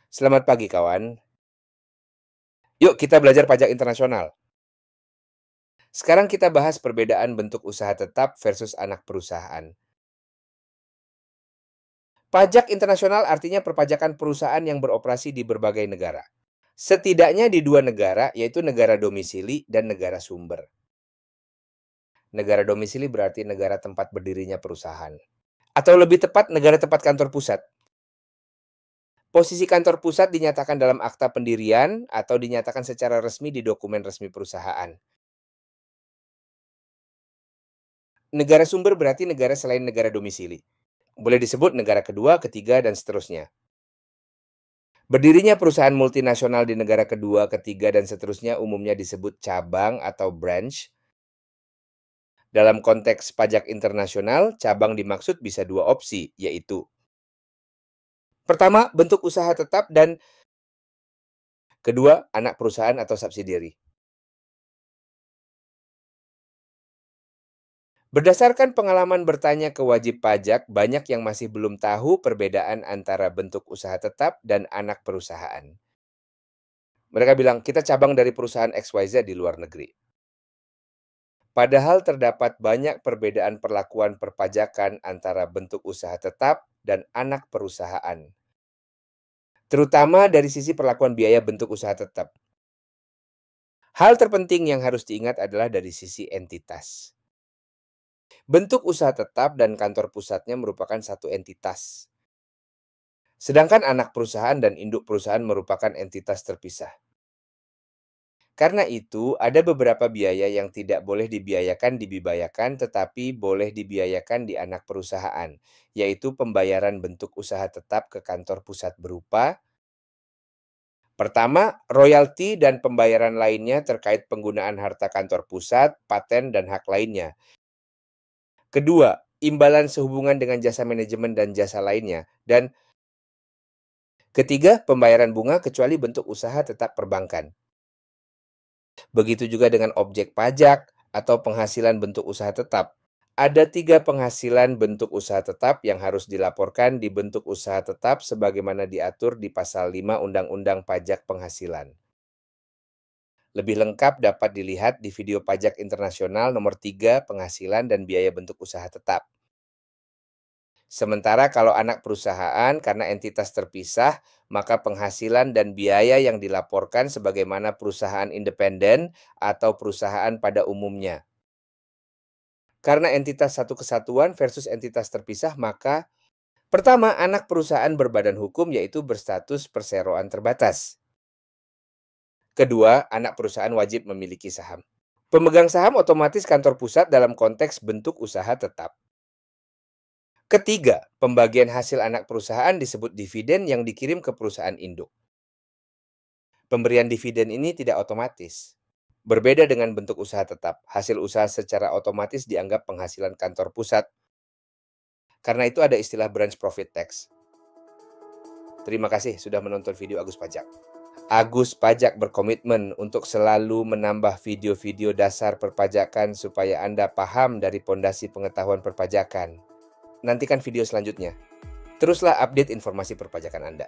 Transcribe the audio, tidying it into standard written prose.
Selamat pagi, kawan. Yuk kita belajar pajak internasional. Sekarang kita bahas perbedaan bentuk usaha tetap versus anak perusahaan. Pajak internasional artinya perpajakan perusahaan yang beroperasi di berbagai negara. Setidaknya di dua negara, yaitu negara domisili dan negara sumber. Negara domisili berarti negara tempat berdirinya perusahaan. Atau lebih tepat, negara tempat kantor pusat. Posisi kantor pusat dinyatakan dalam akta pendirian atau dinyatakan secara resmi di dokumen resmi perusahaan. Negara sumber berarti negara selain negara domisili. Boleh disebut negara kedua, ketiga, dan seterusnya. Berdirinya perusahaan multinasional di negara kedua, ketiga, dan seterusnya umumnya disebut cabang atau branch. Dalam konteks pajak internasional, cabang dimaksud bisa dua opsi, yaitu pertama, bentuk usaha tetap, dan kedua, anak perusahaan atau subsidiary. Berdasarkan pengalaman bertanya ke wajib pajak, banyak yang masih belum tahu perbedaan antara bentuk usaha tetap dan anak perusahaan. Mereka bilang, kita cabang dari perusahaan XYZ di luar negeri. Padahal terdapat banyak perbedaan perlakuan perpajakan antara bentuk usaha tetap dan anak perusahaan. Terutama dari sisi perlakuan biaya bentuk usaha tetap. Hal terpenting yang harus diingat adalah dari sisi entitas. Bentuk usaha tetap dan kantor pusatnya merupakan satu entitas. Sedangkan anak perusahaan dan induk perusahaan merupakan entitas terpisah. Karena itu, ada beberapa biaya yang tidak boleh dibiayakan tetapi boleh dibiayakan di anak perusahaan, yaitu pembayaran bentuk usaha tetap ke kantor pusat berupa pertama, royalti dan pembayaran lainnya terkait penggunaan harta kantor pusat, paten, dan hak lainnya. Kedua, imbalan sehubungan dengan jasa manajemen dan jasa lainnya. Dan ketiga, pembayaran bunga kecuali bentuk usaha tetap perbankan. Begitu juga dengan objek pajak atau penghasilan bentuk usaha tetap. Ada 3 penghasilan bentuk usaha tetap yang harus dilaporkan di bentuk usaha tetap sebagaimana diatur di Pasal 5 Undang-Undang Pajak Penghasilan. Lebih lengkap dapat dilihat di video pajak internasional nomor 3 penghasilan dan biaya bentuk usaha tetap. Sementara kalau anak perusahaan karena entitas terpisah, maka penghasilan dan biaya yang dilaporkan sebagaimana perusahaan independen atau perusahaan pada umumnya. Karena entitas satu kesatuan versus entitas terpisah, maka pertama, anak perusahaan berbadan hukum yaitu berstatus perseroan terbatas. Kedua, anak perusahaan wajib memiliki saham. Pemegang saham otomatis kantor pusat dalam konteks bentuk usaha tetap. Ketiga, pembagian hasil anak perusahaan disebut dividen yang dikirim ke perusahaan induk. Pemberian dividen ini tidak otomatis. Berbeda dengan bentuk usaha tetap, hasil usaha secara otomatis dianggap penghasilan kantor pusat. Karena itu ada istilah branch profit tax. Terima kasih sudah menonton video Agus Pajak. Agus Pajak berkomitmen untuk selalu menambah video-video dasar perpajakan supaya Anda paham dari pondasi pengetahuan perpajakan. Nantikan video selanjutnya. Teruslah update informasi perpajakan Anda.